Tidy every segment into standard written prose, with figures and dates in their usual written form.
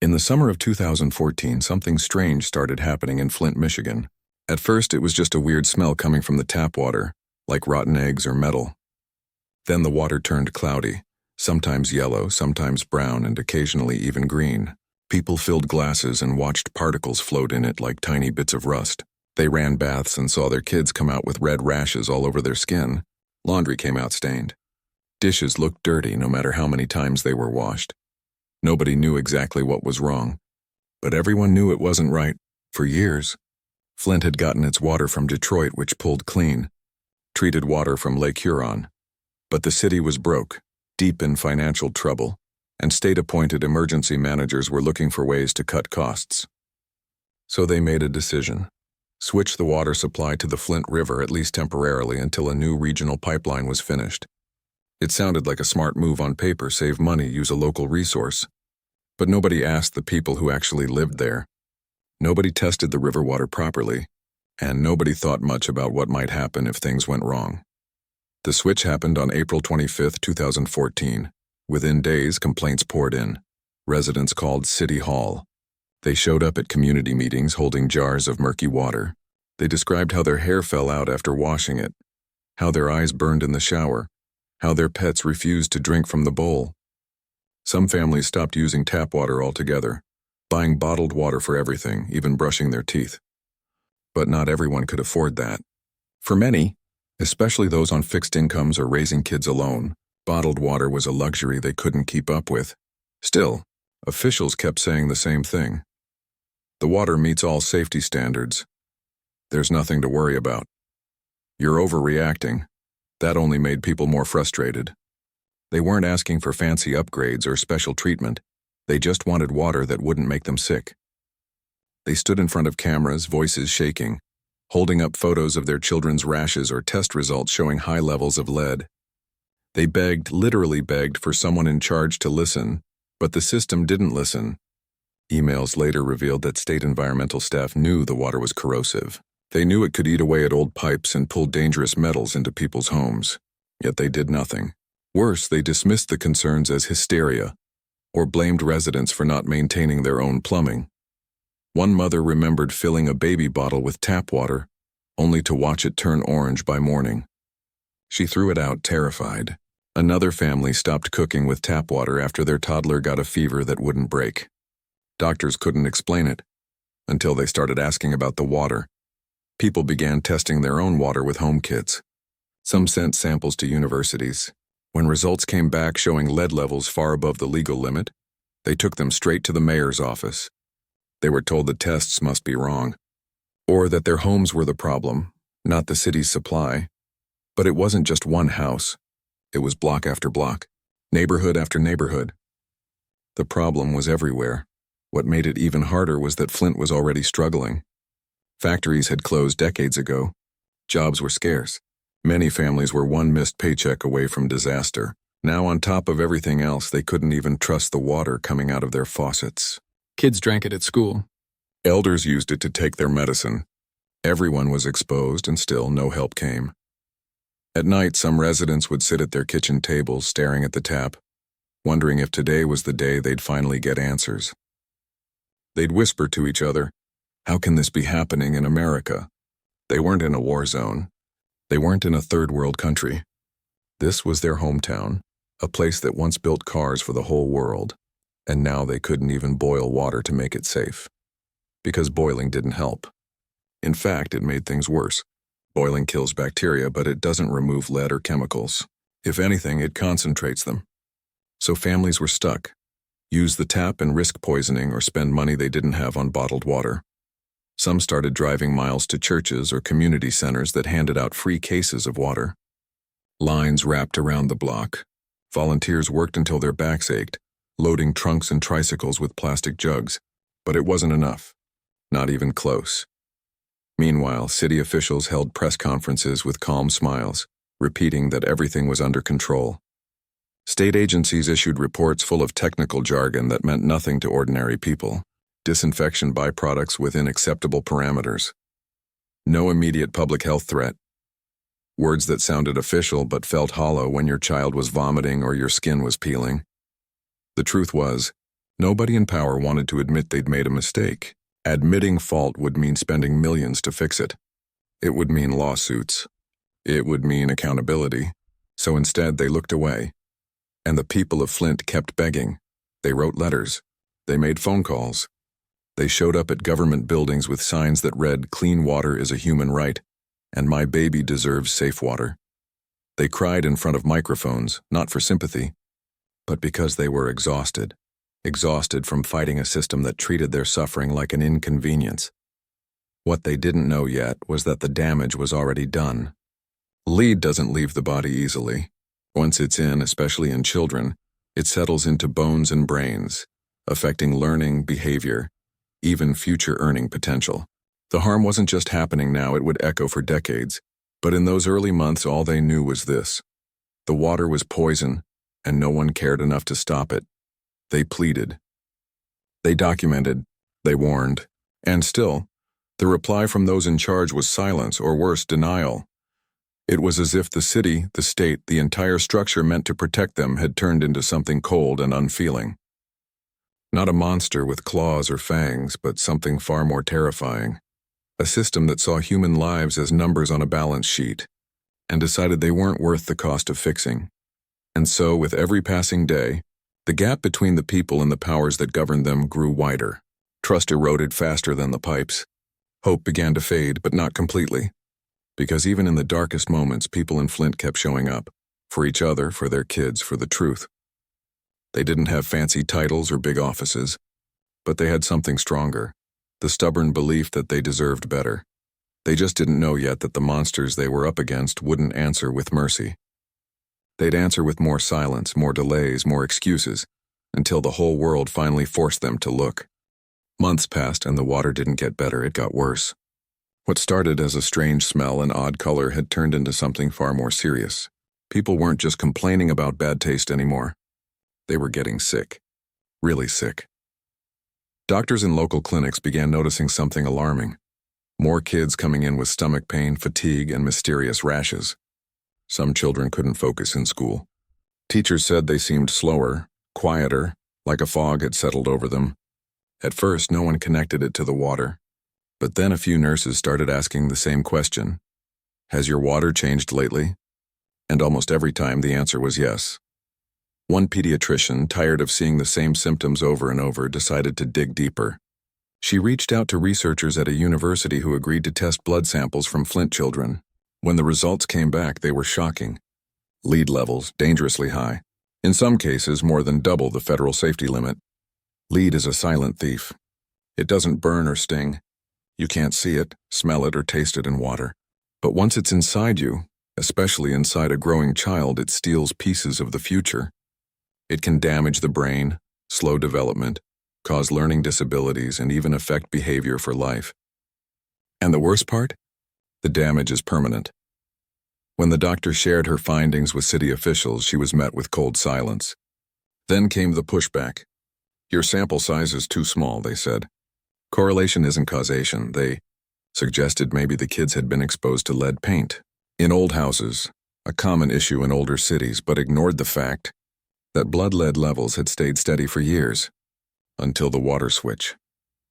In the summer of 2014, something strange started happening in Flint, Michigan. At first, it was just a weird smell coming from the tap water, like rotten eggs or metal. Then the water turned cloudy, sometimes yellow, sometimes brown, and occasionally even green. People filled glasses and watched particles float in it like tiny bits of rust. They ran baths and saw their kids come out with red rashes all over their skin. Laundry came out stained. Dishes looked dirty no matter how many times they were washed. Nobody knew exactly what was wrong, but everyone knew it wasn't right. For years, Flint had gotten its water from Detroit, which pulled clean, treated water from Lake Huron. But the city was broke, deep in financial trouble, and state-appointed emergency managers were looking for ways to cut costs. So they made a decision. Switch the water supply to the Flint River, at least temporarily, until a new regional pipeline was finished. It sounded like a smart move on paper: save money, use a local resource. But nobody asked the people who actually lived there. Nobody tested the river water properly, and nobody thought much about what might happen if things went wrong. The switch happened on April 25, 2014. Within days, complaints poured in. Residents called City Hall. They showed up at community meetings holding jars of murky water. They described how their hair fell out after washing it, how their eyes burned in the shower, how their pets refused to drink from the bowl. Some families stopped using tap water altogether, buying bottled water for everything, even brushing their teeth. But not everyone could afford that. For many, especially those on fixed incomes or raising kids alone, bottled water was a luxury they couldn't keep up with. Still, officials kept saying the same thing. The water meets all safety standards. There's nothing to worry about. You're overreacting. That only made people more frustrated. They weren't asking for fancy upgrades or special treatment. They just wanted water that wouldn't make them sick. They stood in front of cameras, voices shaking, holding up photos of their children's rashes or test results showing high levels of lead. They begged, literally begged, for someone in charge to listen, but the system didn't listen. Emails later revealed that state environmental staff knew the water was corrosive. They knew it could eat away at old pipes and pull dangerous metals into people's homes. Yet they did nothing. Worse, they dismissed the concerns as hysteria, or blamed residents for not maintaining their own plumbing. One mother remembered filling a baby bottle with tap water, only to watch it turn orange by morning. She threw it out, terrified. Another family stopped cooking with tap water after their toddler got a fever that wouldn't break. Doctors couldn't explain it, until they started asking about the water. People began testing their own water with home kits. Some sent samples to universities. When results came back showing lead levels far above the legal limit, they took them straight to the mayor's office. They were told the tests must be wrong, or that their homes were the problem, not the city's supply. But it wasn't just one house. It was block after block, neighborhood after neighborhood. The problem was everywhere. What made it even harder was that Flint was already struggling. Factories had closed decades ago. Jobs were scarce. Many families were one missed paycheck away from disaster. Now, on top of everything else, they couldn't even trust the water coming out of their faucets. Kids drank it at school. Elders used it to take their medicine. Everyone was exposed, and still no help came. At night, some residents would sit at their kitchen tables staring at the tap, wondering if today was the day they'd finally get answers. They'd whisper to each other, "How can this be happening in America?" They weren't in a war zone. They weren't in a third world country. This was their hometown, a place that once built cars for the whole world, and now they couldn't even boil water to make it safe. Because boiling didn't help. In fact, it made things worse. Boiling kills bacteria, but it doesn't remove lead or chemicals. If anything, it concentrates them. So families were stuck. Use the tap and risk poisoning or spend money they didn't have on bottled water. Some started driving miles to churches or community centers that handed out free cases of water. Lines wrapped around the block. Volunteers worked until their backs ached, loading trunks and tricycles with plastic jugs. But it wasn't enough. Not even close. Meanwhile, city officials held press conferences with calm smiles, repeating that everything was under control. State agencies issued reports full of technical jargon that meant nothing to ordinary people. Disinfection byproducts within acceptable parameters. No immediate public health threat. Words that sounded official but felt hollow when your child was vomiting or your skin was peeling. The truth was, Nobody in power wanted to admit they'd made a mistake. Admitting fault would mean spending millions to fix it. It would mean lawsuits. It would mean accountability. So instead, they looked away. And the people of Flint kept begging. They wrote letters. They made phone calls. They showed up at government buildings with signs that read, "Clean water is a human right," and "My baby deserves safe water." They cried in front of microphones, not for sympathy, but because they were exhausted. Exhausted from fighting a system that treated their suffering like an inconvenience. What they didn't know yet was that the damage was already done. Lead doesn't leave the body easily. Once it's in, especially in children, it settles into bones and brains, affecting learning, behavior, even future earning potential. The harm wasn't just happening now, it would echo for decades. But in those early months, all they knew was this. The water was poison, and no one cared enough to stop it. They pleaded. They documented. They warned. And still, the reply from those in charge was silence, or worse, denial. It was as if the city, the state, the entire structure meant to protect them had turned into something cold and unfeeling. Not a monster with claws or fangs, but something far more terrifying. A system that saw human lives as numbers on a balance sheet, and decided they weren't worth the cost of fixing. And so, with every passing day, the gap between the people and the powers that governed them grew wider. Trust eroded faster than the pipes. Hope began to fade, but not completely. Because even in the darkest moments, people in Flint kept showing up. For each other, for their kids, for the truth. They didn't have fancy titles or big offices, but they had something stronger. The stubborn belief that they deserved better. They just didn't know yet that the monsters they were up against wouldn't answer with mercy. They'd answer with more silence, more delays, more excuses, until the whole world finally forced them to look. Months passed and the water didn't get better, it got worse. What started as a strange smell and odd color had turned into something far more serious. People weren't just complaining about bad taste anymore. They were getting sick. Really sick. Doctors in local clinics began noticing something alarming. More kids coming in with stomach pain, fatigue, and mysterious rashes. Some children couldn't focus in school. Teachers said they seemed slower, quieter, like a fog had settled over them. At first, no one connected it to the water. But then a few nurses started asking the same question. "Has your water changed lately?" And almost every time the answer was yes. One pediatrician, tired of seeing the same symptoms over and over, decided to dig deeper. She reached out to researchers at a university who agreed to test blood samples from Flint children. When the results came back, they were shocking. Lead levels, dangerously high. In some cases, more than double the federal safety limit. Lead is a silent thief. It doesn't burn or sting. You can't see it, smell it, or taste it in water. But once it's inside you, especially inside a growing child, it steals pieces of the future. It can damage the brain, slow development, cause learning disabilities, and even affect behavior for life. And the worst part? The damage is permanent. When the doctor shared her findings with city officials, she was met with cold silence. Then came the pushback. "Your sample size is too small," they said. "Correlation isn't causation." They suggested maybe the kids had been exposed to lead paint in old houses, a common issue in older cities, but ignored the fact that blood lead levels had stayed steady for years, until the water switch.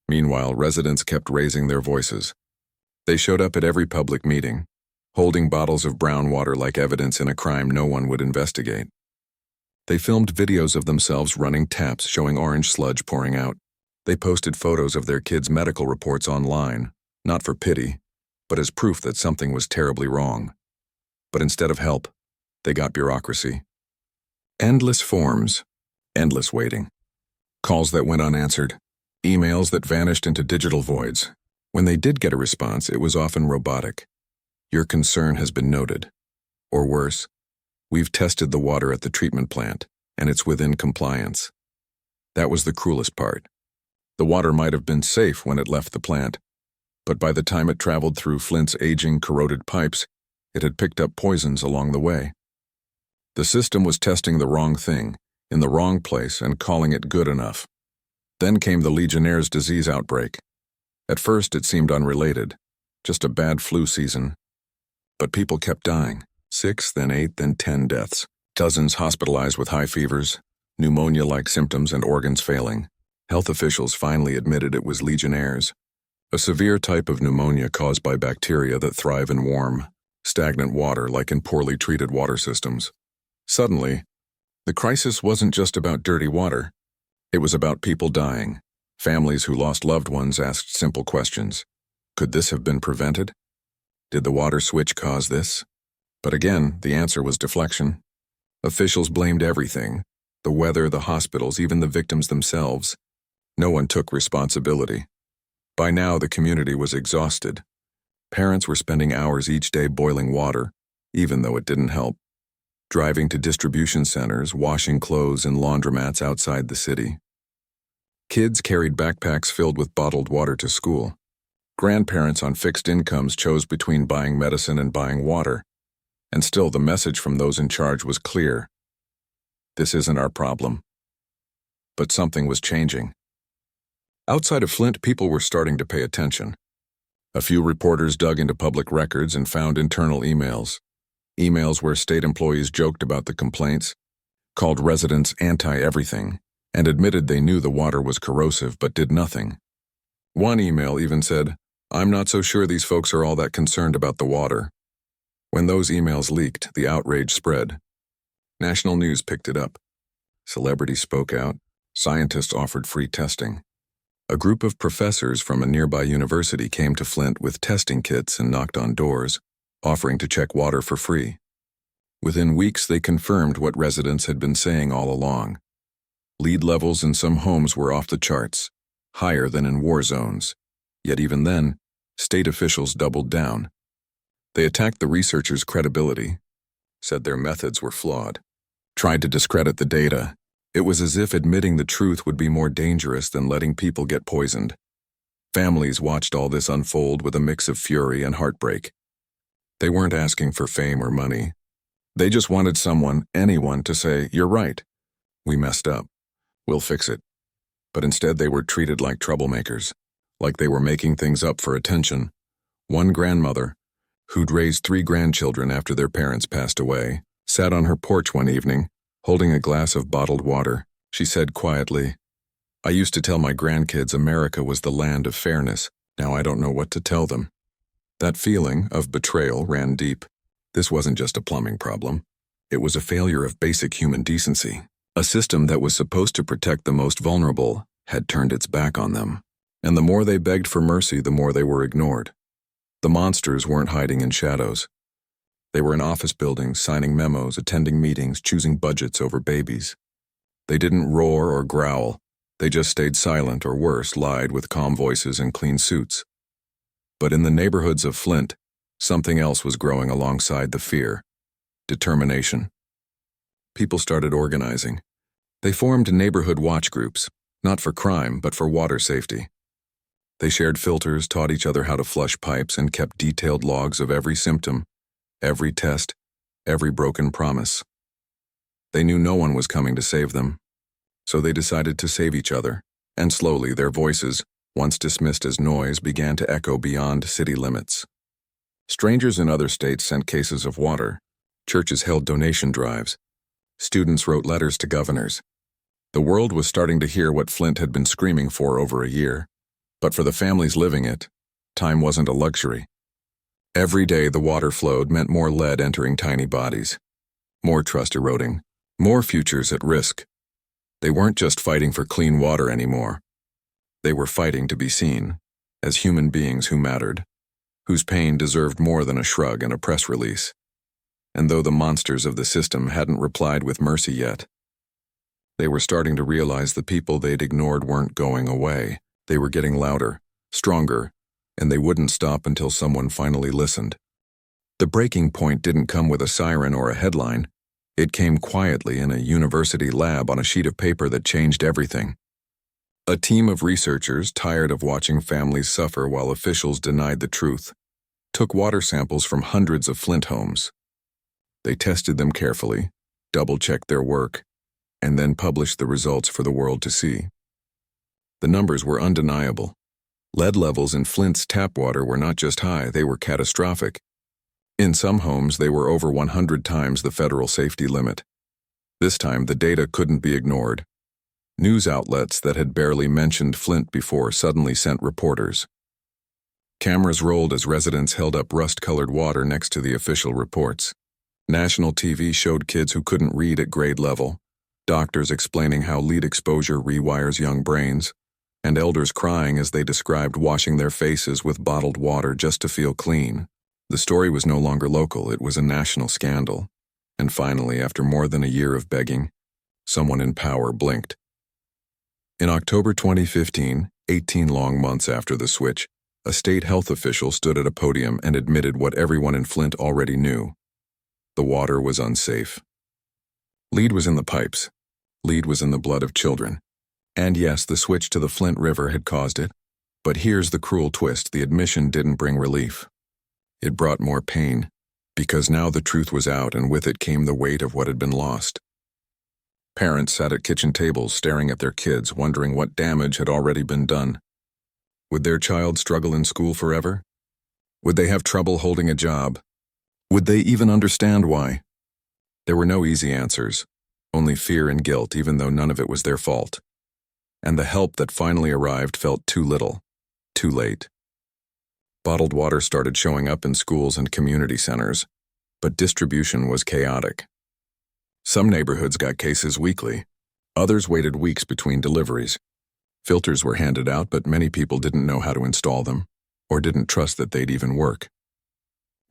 Meanwhile, residents kept raising their voices. They showed up at every public meeting, holding bottles of brown water like evidence in a crime no one would investigate. They filmed videos of themselves running taps showing orange sludge pouring out. They posted photos of their kids' medical reports online, not for pity, but as proof that something was terribly wrong. But instead of help, they got bureaucracy. Endless forms, endless waiting. Calls that went unanswered, emails that vanished into digital voids. When they did get a response, it was often robotic. "Your concern has been noted." Or worse, "We've tested the water at the treatment plant, and it's within compliance." That was the cruelest part. The water might have been safe when it left the plant, but by the time it traveled through Flint's aging, corroded pipes, it had picked up poisons along the way. The system was testing the wrong thing, in the wrong place, and calling it good enough. Then came the Legionnaire's disease outbreak. At first it seemed unrelated, just a bad flu season. But people kept dying, 6, then 8, then 10 deaths. Dozens hospitalized with high fevers, pneumonia-like symptoms, and organs failing. Health officials finally admitted it was Legionnaires, a severe type of pneumonia caused by bacteria that thrive in warm, stagnant water like in poorly treated water systems. Suddenly, the crisis wasn't just about dirty water. It was about people dying. Families who lost loved ones asked simple questions. Could this have been prevented? Did the water switch cause this? But again, the answer was deflection. Officials blamed everything: the weather, the hospitals, even the victims themselves. No one took responsibility. By now, the community was exhausted. Parents were spending hours each day boiling water, even though it didn't help. Driving to distribution centers, washing clothes in laundromats outside the city. Kids carried backpacks filled with bottled water to school. Grandparents on fixed incomes chose between buying medicine and buying water. And still, the message from those in charge was clear. This isn't our problem. But something was changing. Outside of Flint, people were starting to pay attention. A few reporters dug into public records and found internal emails. Emails where state employees joked about the complaints, called residents anti-everything, and admitted they knew the water was corrosive but did nothing. One email even said, "I'm not so sure these folks are all that concerned about the water." When those emails leaked, the outrage spread. National news picked it up. Celebrities spoke out. Scientists offered free testing. A group of professors from a nearby university came to Flint with testing kits and knocked on doors, offering to check water for free. Within weeks, they confirmed what residents had been saying all along. Lead levels in some homes were off the charts, higher than in war zones. Yet even then, state officials doubled down. They attacked the researchers' credibility, said their methods were flawed, tried to discredit the data. It was as if admitting the truth would be more dangerous than letting people get poisoned. Families watched all this unfold with a mix of fury and heartbreak. They weren't asking for fame or money. They just wanted someone, anyone, to say, "You're right. We messed up. We'll fix it." But instead they were treated like troublemakers, like they were making things up for attention. One grandmother, who'd raised 3 grandchildren after their parents passed away, sat on her porch one evening, holding a glass of bottled water. She said quietly, "I used to tell my grandkids America was the land of fairness. Now I don't know what to tell them." That feeling of betrayal ran deep. This wasn't just a plumbing problem. It was a failure of basic human decency. A system that was supposed to protect the most vulnerable had turned its back on them. And the more they begged for mercy, the more they were ignored. The monsters weren't hiding in shadows. They were in office buildings, signing memos, attending meetings, choosing budgets over babies. They didn't roar or growl. They just stayed silent, or worse, lied with calm voices and clean suits. But in the neighborhoods of Flint, something else was growing alongside the fear: determination. People started organizing. They formed neighborhood watch groups, not for crime, but for water safety. They shared filters, taught each other how to flush pipes, and kept detailed logs of every symptom, every test, every broken promise. They knew no one was coming to save them, so they decided to save each other, and slowly their voices, once dismissed as noise, began to echo beyond city limits. Strangers in other states sent cases of water. Churches held donation drives. Students wrote letters to governors. The world was starting to hear what Flint had been screaming for over a year. But for the families living it, time wasn't a luxury. Every day the water flowed meant more lead entering tiny bodies, more trust eroding, more futures at risk. They weren't just fighting for clean water anymore. They were fighting to be seen as human beings who mattered, whose pain deserved more than a shrug and a press release. And though the monsters of the system hadn't replied with mercy yet, they were starting to realize the people they'd ignored weren't going away. They were getting louder, stronger, and they wouldn't stop until someone finally listened. The breaking point didn't come with a siren or a headline. It came quietly in a university lab on a sheet of paper that changed everything. A team of researchers, tired of watching families suffer while officials denied the truth, took water samples from hundreds of Flint homes. They tested them carefully, double-checked their work, and then published the results for the world to see. The numbers were undeniable. Lead levels in Flint's tap water were not just high, they were catastrophic. In some homes, they were over 100 times the federal safety limit. This time, the data couldn't be ignored. News outlets that had barely mentioned Flint before suddenly sent reporters. Cameras rolled as residents held up rust-colored water next to the official reports. National TV showed kids who couldn't read at grade level, doctors explaining how lead exposure rewires young brains, and elders crying as they described washing their faces with bottled water just to feel clean. The story was no longer local, it was a national scandal. And finally, after more than a year of begging, someone in power blinked. In October 2015, 18 long months after the switch, a state health official stood at a podium and admitted what everyone in Flint already knew. The water was unsafe. Lead was in the pipes. Lead was in the blood of children. And yes, the switch to the Flint River had caused it. But here's the cruel twist: the admission didn't bring relief. It brought more pain, because now the truth was out, and with it came the weight of what had been lost. Parents sat at kitchen tables staring at their kids, wondering what damage had already been done. Would their child struggle in school forever? Would they have trouble holding a job? Would they even understand why? There were no easy answers, only fear and guilt, even though none of it was their fault. And the help that finally arrived felt too little, too late. Bottled water started showing up in schools and community centers, but distribution was chaotic. Some neighborhoods got cases weekly, others waited weeks between deliveries. Filters were handed out, but many people didn't know how to install them, or didn't trust that they'd even work.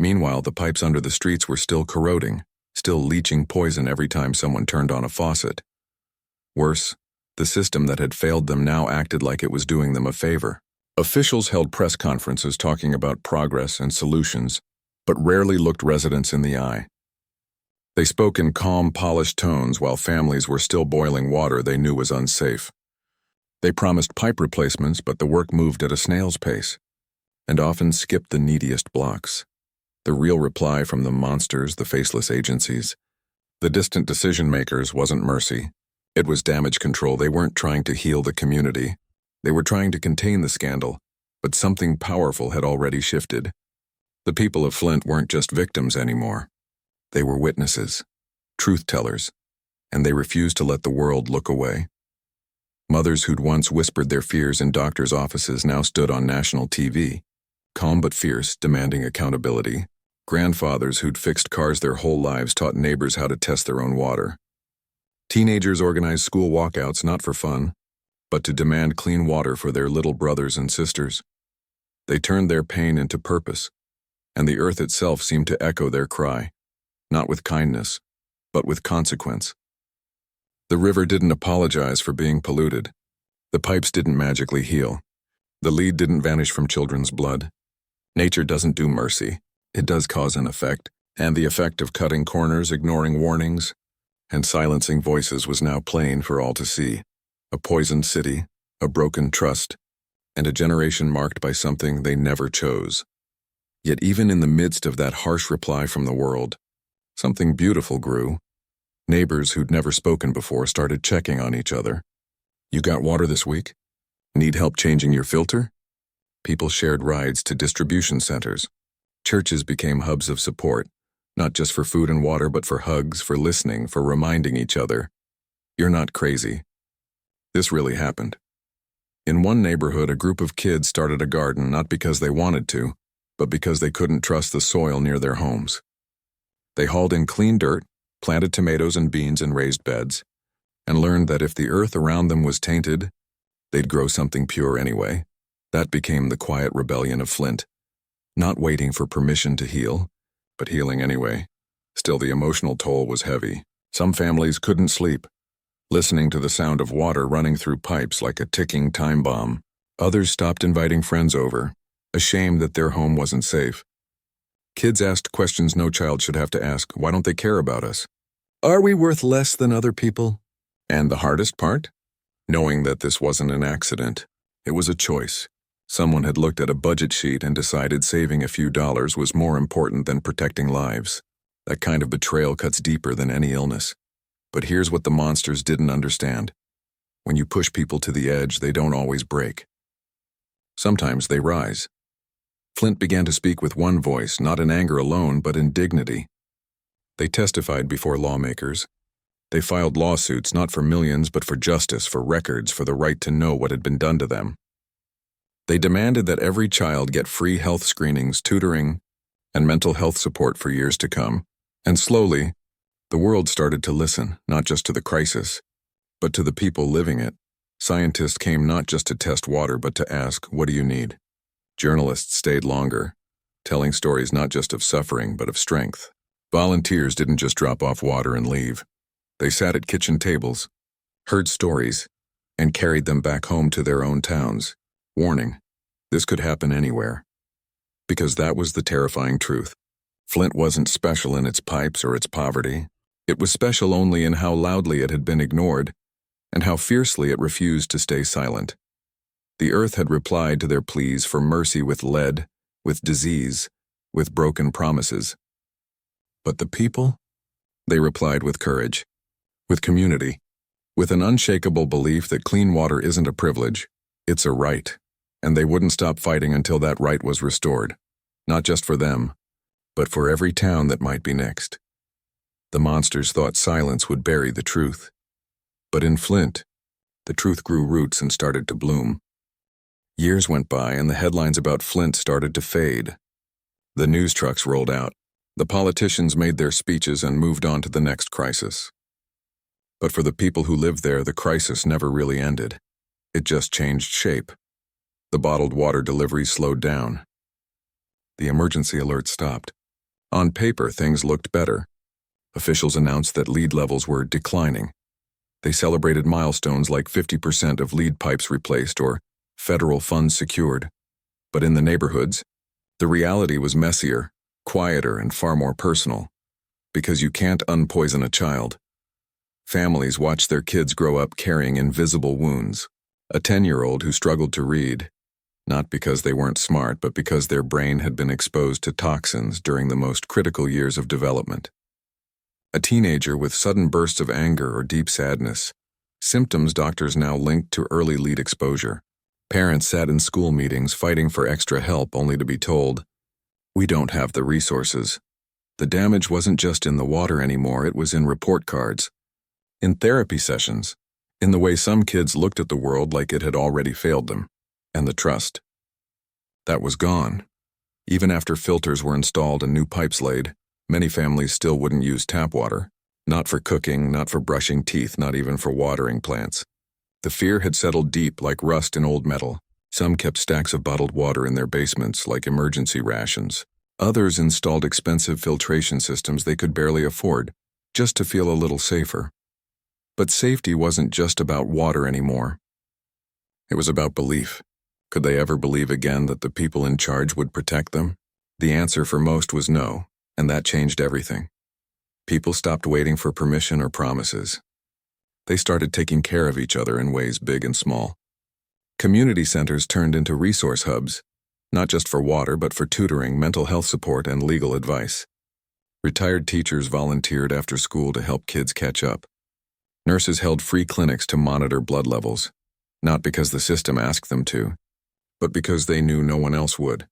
Meanwhile, the pipes under the streets were still corroding, still leaching poison every time someone turned on a faucet. Worse, the system that had failed them now acted like it was doing them a favor. Officials held press conferences talking about progress and solutions, but rarely looked residents in the eye. They spoke in calm, polished tones while families were still boiling water they knew was unsafe. They promised pipe replacements, but the work moved at a snail's pace, and often skipped the neediest blocks. The real reply from the monsters, the faceless agencies, the distant decision-makers, wasn't mercy. It was damage control. They weren't trying to heal the community. They were trying to contain the scandal, but something powerful had already shifted. The people of Flint weren't just victims anymore. They were witnesses, truth-tellers, and they refused to let the world look away. Mothers who'd once whispered their fears in doctors' offices now stood on national TV, calm but fierce, demanding accountability. Grandfathers who'd fixed cars their whole lives taught neighbors how to test their own water. Teenagers organized school walkouts not for fun, but to demand clean water for their little brothers and sisters. They turned their pain into purpose, and the earth itself seemed to echo their cry, not with kindness, but with consequence. The river didn't apologize for being polluted. The pipes didn't magically heal. The lead didn't vanish from children's blood. Nature doesn't do mercy. It does cause and effect, and the effect of cutting corners, ignoring warnings, and silencing voices was now plain for all to see. A poisoned city, a broken trust, and a generation marked by something they never chose. Yet even in the midst of that harsh reply from the world, something beautiful grew. Neighbors who'd never spoken before started checking on each other. You got water this week? Need help changing your filter? People shared rides to distribution centers. Churches became hubs of support, not just for food and water, but for hugs, for listening, for reminding each other, you're not crazy. This really happened. In one neighborhood, a group of kids started a garden not because they wanted to, but because they couldn't trust the soil near their homes. They hauled in clean dirt, planted tomatoes and beans in raised beds, and learned that if the earth around them was tainted, they'd grow something pure anyway. That became the quiet rebellion of Flint. Not waiting for permission to heal, but healing anyway. Still, the emotional toll was heavy. Some families couldn't sleep, listening to the sound of water running through pipes like a ticking time bomb. Others stopped inviting friends over, ashamed that their home wasn't safe. Kids asked questions no child should have to ask. Why don't they care about us? Are we worth less than other people? And the hardest part? Knowing that this wasn't an accident. It was a choice. Someone had looked at a budget sheet and decided saving a few dollars was more important than protecting lives. That kind of betrayal cuts deeper than any illness. But here's what the monsters didn't understand. When you push people to the edge, they don't always break. Sometimes they rise. Flint began to speak with one voice, not in anger alone, but in dignity. They testified before lawmakers. They filed lawsuits not for millions but for justice, for records, for the right to know what had been done to them. They demanded that every child get free health screenings, tutoring, and mental health support for years to come. And slowly, the world started to listen, not just to the crisis, but to the people living it. Scientists came not just to test water, but to ask, what do you need? Journalists stayed longer, telling stories not just of suffering, but of strength. Volunteers didn't just drop off water and leave. They sat at kitchen tables, heard stories, and carried them back home to their own towns. Warning, this could happen anywhere. Because that was the terrifying truth. Flint wasn't special in its pipes or its poverty. It was special only in how loudly it had been ignored and how fiercely it refused to stay silent. The earth had replied to their pleas for mercy with lead, with disease, with broken promises. But the people? They replied with courage, with community, with an unshakable belief that clean water isn't a privilege, it's a right, and they wouldn't stop fighting until that right was restored, not just for them, but for every town that might be next. The monsters thought silence would bury the truth. But in Flint, the truth grew roots and started to bloom. Years went by and the headlines about Flint started to fade. The news trucks rolled out. The politicians made their speeches and moved on to the next crisis. But for the people who lived there, the crisis never really ended. It just changed shape. The bottled water delivery slowed down. The emergency alert stopped. On paper, things looked better. Officials announced that lead levels were declining. They celebrated milestones like 50% of lead pipes replaced or federal funds secured. But in the neighborhoods, the reality was messier, quieter, and far more personal. Because you can't unpoison a child. Families watched their kids grow up carrying invisible wounds. A 10-year-old who struggled to read, not because they weren't smart, but because their brain had been exposed to toxins during the most critical years of development. A teenager with sudden bursts of anger or deep sadness, symptoms doctors now linked to early lead exposure. Parents sat in school meetings fighting for extra help only to be told, "We don't have the resources." The damage wasn't just in the water anymore, it was in report cards, in therapy sessions, in the way some kids looked at the world like it had already failed them, and the trust. That was gone. Even after filters were installed and new pipes laid, many families still wouldn't use tap water, not for cooking, not for brushing teeth, not even for watering plants. The fear had settled deep like rust in old metal. Some kept stacks of bottled water in their basements like emergency rations. Others installed expensive filtration systems they could barely afford, just to feel a little safer. But safety wasn't just about water anymore. It was about belief. Could they ever believe again that the people in charge would protect them? The answer for most was no. And that changed everything. People stopped waiting for permission or promises. They started taking care of each other in ways big and small. Community centers turned into resource hubs, not just for water, but for tutoring, mental health support, and legal advice. Retired teachers volunteered after school to help kids catch up. Nurses held free clinics to monitor blood levels, not because the system asked them to, but because they knew no one else would.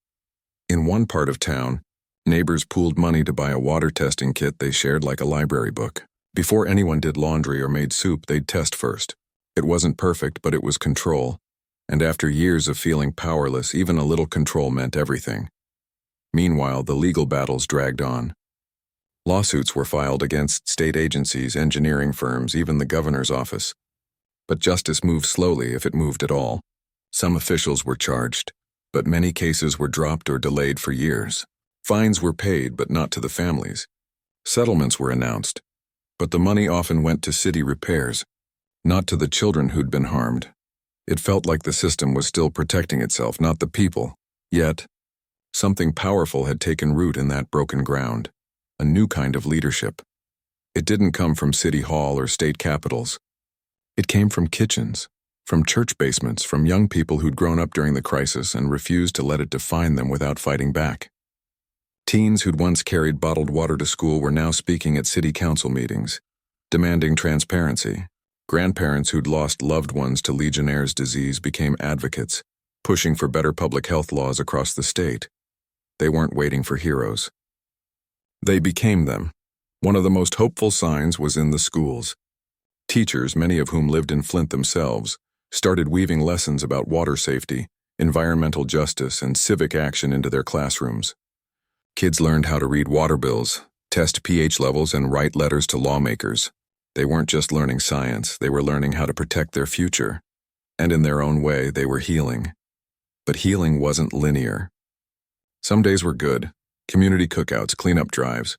In one part of town, neighbors pooled money to buy a water testing kit they shared like a library book. Before anyone did laundry or made soup, they'd test first. It wasn't perfect, but it was control. And after years of feeling powerless, even a little control meant everything. Meanwhile, the legal battles dragged on. Lawsuits were filed against state agencies, engineering firms, even the governor's office. But justice moved slowly, if it moved at all. Some officials were charged, but many cases were dropped or delayed for years. Fines were paid, but not to the families. Settlements were announced, but the money often went to city repairs, not to the children who'd been harmed. It felt like the system was still protecting itself, not the people. Yet, something powerful had taken root in that broken ground, a new kind of leadership. It didn't come from city hall or state capitals. It came from kitchens, from church basements, from young people who'd grown up during the crisis and refused to let it define them without fighting back. Teens who'd once carried bottled water to school were now speaking at city council meetings, demanding transparency. Grandparents who'd lost loved ones to Legionnaire's disease became advocates, pushing for better public health laws across the state. They weren't waiting for heroes. They became them. One of the most hopeful signs was in the schools. Teachers, many of whom lived in Flint themselves, started weaving lessons about water safety, environmental justice, and civic action into their classrooms. Kids learned how to read water bills, test pH levels, and write letters to lawmakers. They weren't just learning science, they were learning how to protect their future. And in their own way, they were healing. But healing wasn't linear. Some days were good: community cookouts, cleanup drives,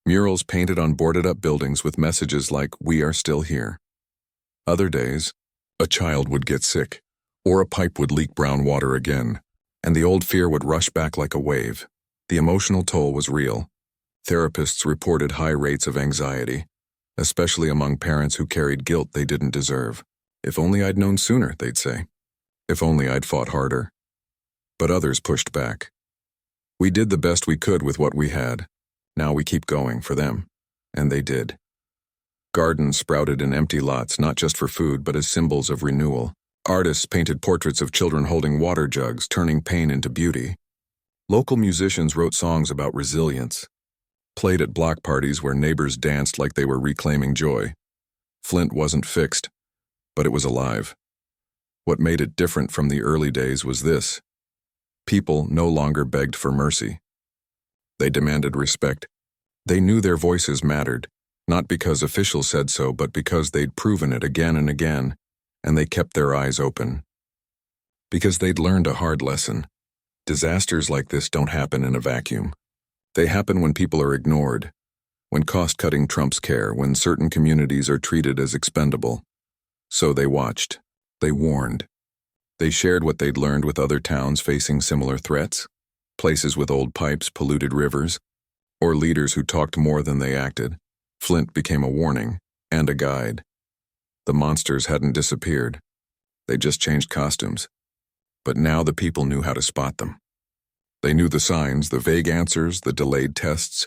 murals painted on boarded-up buildings with messages like, "We are still here." Other days, a child would get sick, or a pipe would leak brown water again, and the old fear would rush back like a wave. The emotional toll was real. Therapists reported high rates of anxiety, especially among parents who carried guilt they didn't deserve. "If only I'd known sooner," they'd say. "If only I'd fought harder." But others pushed back. "We did the best we could with what we had. Now we keep going for them." And they did. Gardens sprouted in empty lots, not just for food, but as symbols of renewal. Artists painted portraits of children holding water jugs, turning pain into beauty. Local musicians wrote songs about resilience, played at block parties where neighbors danced like they were reclaiming joy. Flint wasn't fixed, but it was alive. What made it different from the early days was this: people no longer begged for mercy. They demanded respect. They knew their voices mattered, not because officials said so, but because they'd proven it again and again, and they kept their eyes open. Because they'd learned a hard lesson. Disasters like this don't happen in a vacuum. They happen when people are ignored, when cost-cutting trumps care, when certain communities are treated as expendable. So they watched. They warned. They shared what they'd learned with other towns facing similar threats, places with old pipes, polluted rivers, or leaders who talked more than they acted. Flint became a warning and a guide. The monsters hadn't disappeared. They just changed costumes. But now the people knew how to spot them. They knew the signs, the vague answers, the delayed tests,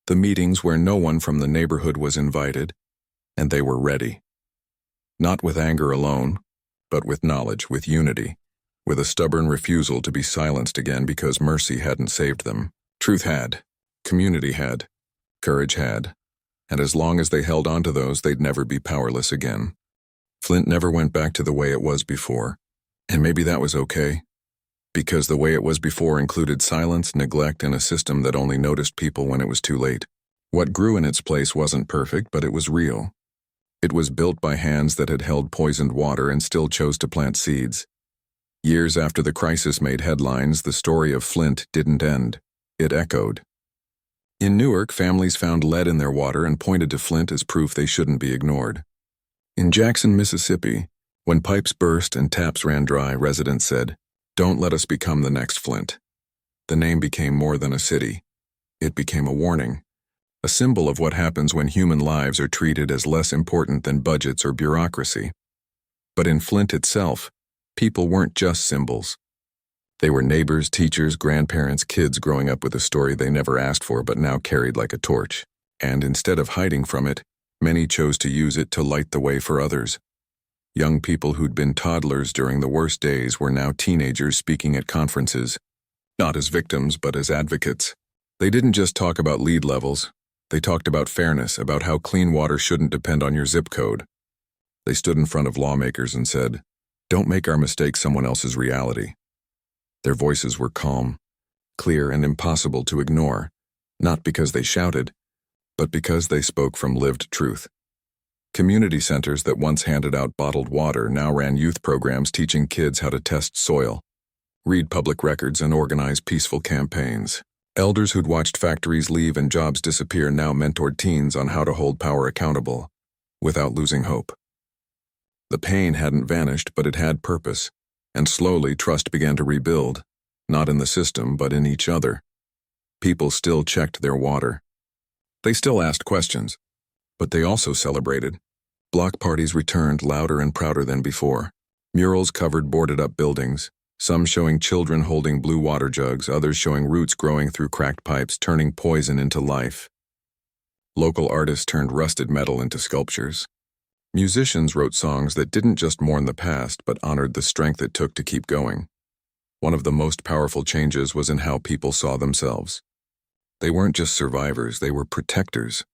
the meetings where no one from the neighborhood was invited, and they were ready. Not with anger alone, but with knowledge, with unity, with a stubborn refusal to be silenced again because mercy hadn't saved them. Truth had, community had, courage had, and as long as they held on to those, they'd never be powerless again. Flint never went back to the way it was before, and maybe that was okay, because the way it was before included silence, neglect, and a system that only noticed people when it was too late. What grew in its place wasn't perfect, but it was real. It was built by hands that had held poisoned water and still chose to plant seeds. Years after the crisis made headlines, the story of Flint didn't end. It echoed. In Newark, families found lead in their water and pointed to Flint as proof they shouldn't be ignored. In Jackson, Mississippi, when pipes burst and taps ran dry, residents said, "Don't let us become the next Flint." The name became more than a city. It became a warning, a symbol of what happens when human lives are treated as less important than budgets or bureaucracy. But in Flint itself, people weren't just symbols. They were neighbors, teachers, grandparents, kids growing up with a story they never asked for but now carried like a torch. And instead of hiding from it, many chose to use it to light the way for others. Young people who'd been toddlers during the worst days were now teenagers speaking at conferences, not as victims but as advocates. They didn't just talk about lead levels. They talked about fairness, about how clean water shouldn't depend on your zip code. They stood in front of lawmakers and said, "Don't make our mistakes someone else's reality." Their voices were calm, clear, and impossible to ignore, not because they shouted, but because they spoke from lived truth. Community centers that once handed out bottled water now ran youth programs teaching kids how to test soil, read public records, and organize peaceful campaigns. Elders who'd watched factories leave and jobs disappear now mentored teens on how to hold power accountable, without losing hope. The pain hadn't vanished, but it had purpose, and slowly trust began to rebuild, not in the system, but in each other. People still checked their water. They still asked questions, but they also celebrated. Block parties returned louder and prouder than before. Murals covered boarded-up buildings, some showing children holding blue water jugs, others showing roots growing through cracked pipes, turning poison into life. Local artists turned rusted metal into sculptures. Musicians wrote songs that didn't just mourn the past, but honored the strength it took to keep going. One of the most powerful changes was in how people saw themselves. They weren't just survivors, they were protectors.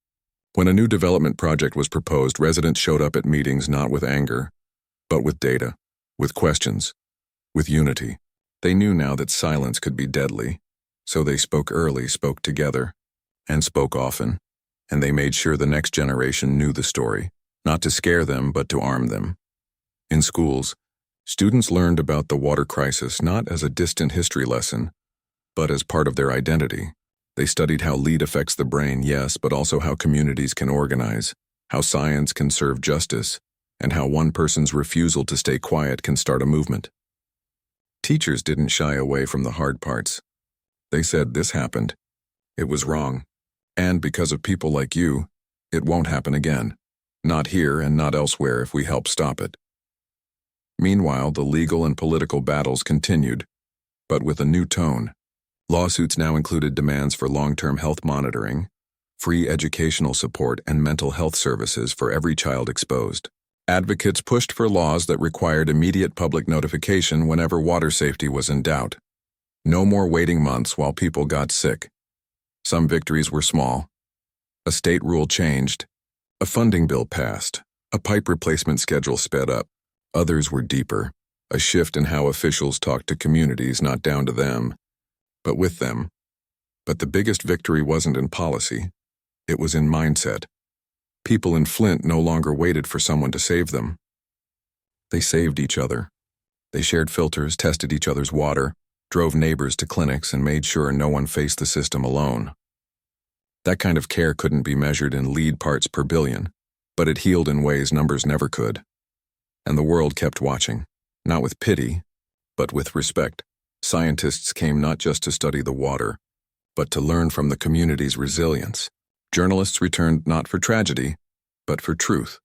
When a new development project was proposed, residents showed up at meetings not with anger, but with data, with questions, with unity. They knew now that silence could be deadly, so they spoke early, spoke together, and spoke often. And they made sure the next generation knew the story, not to scare them, but to arm them. In schools, students learned about the water crisis not as a distant history lesson, but as part of their identity. They studied how lead affects the brain, yes, but also how communities can organize, how science can serve justice, and how one person's refusal to stay quiet can start a movement. Teachers didn't shy away from the hard parts. They said, "This happened. It was wrong. And because of people like you, it won't happen again. Not here and not elsewhere if we help stop it." Meanwhile, the legal and political battles continued, but with a new tone. Lawsuits now included demands for long-term health monitoring, free educational support, and mental health services for every child exposed. Advocates pushed for laws that required immediate public notification whenever water safety was in doubt. No more waiting months while people got sick. Some victories were small. A state rule changed. A funding bill passed. A pipe replacement schedule sped up. Others were deeper. A shift in how officials talked to communities, not down to them, but with them. But the biggest victory wasn't in policy. It was in mindset. People in Flint no longer waited for someone to save them. They saved each other. They shared filters, tested each other's water, drove neighbors to clinics, and made sure no one faced the system alone. That kind of care couldn't be measured in lead parts per billion, but it healed in ways numbers never could. And the world kept watching, not with pity, but with respect. Scientists came not just to study the water, but to learn from the community's resilience. Journalists returned not for tragedy, but for truth.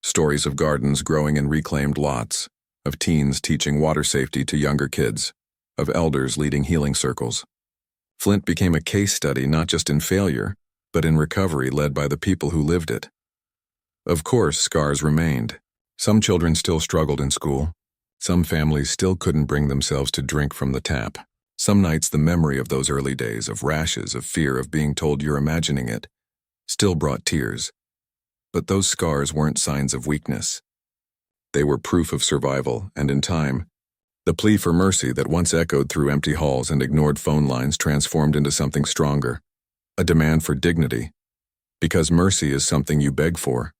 Stories of gardens growing in reclaimed lots, of teens teaching water safety to younger kids, of elders leading healing circles. Flint became a case study not just in failure, but in recovery led by the people who lived it. Of course, scars remained. Some children still struggled in school. Some families still couldn't bring themselves to drink from the tap. Some nights the memory of those early days, of rashes, of fear, of being told you're imagining it, still brought tears. But those scars weren't signs of weakness. They were proof of survival, and in time, the plea for mercy that once echoed through empty halls and ignored phone lines transformed into something stronger, a demand for dignity. Because mercy is something you beg for.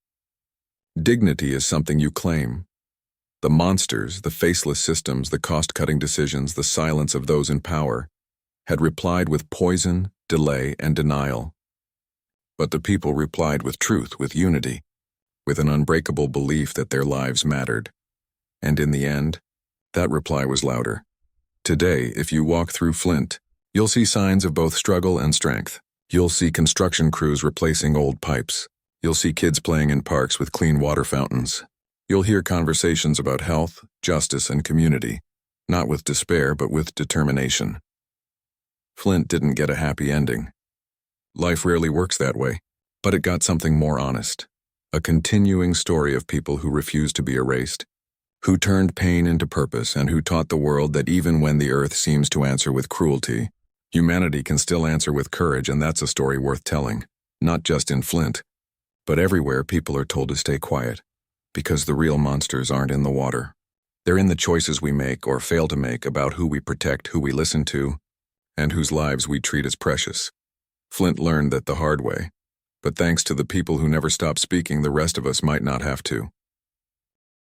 Dignity is something you claim. The monsters, the faceless systems, the cost-cutting decisions, the silence of those in power, had replied with poison, delay, and denial. But the people replied with truth, with unity, with an unbreakable belief that their lives mattered. And in the end, that reply was louder. Today, if you walk through Flint, you'll see signs of both struggle and strength. You'll see construction crews replacing old pipes. You'll see kids playing in parks with clean water fountains. You'll hear conversations about health, justice, and community, not with despair, but with determination. Flint didn't get a happy ending. Life rarely works that way, but it got something more honest. A continuing story of people who refused to be erased, who turned pain into purpose, and who taught the world that even when the earth seems to answer with cruelty, humanity can still answer with courage, and that's a story worth telling. Not just in Flint, but everywhere people are told to stay quiet, because the real monsters aren't in the water. They're in the choices we make or fail to make about who we protect, who we listen to, and whose lives we treat as precious. Flint learned that the hard way, but thanks to the people who never stopped speaking, the rest of us might not have to.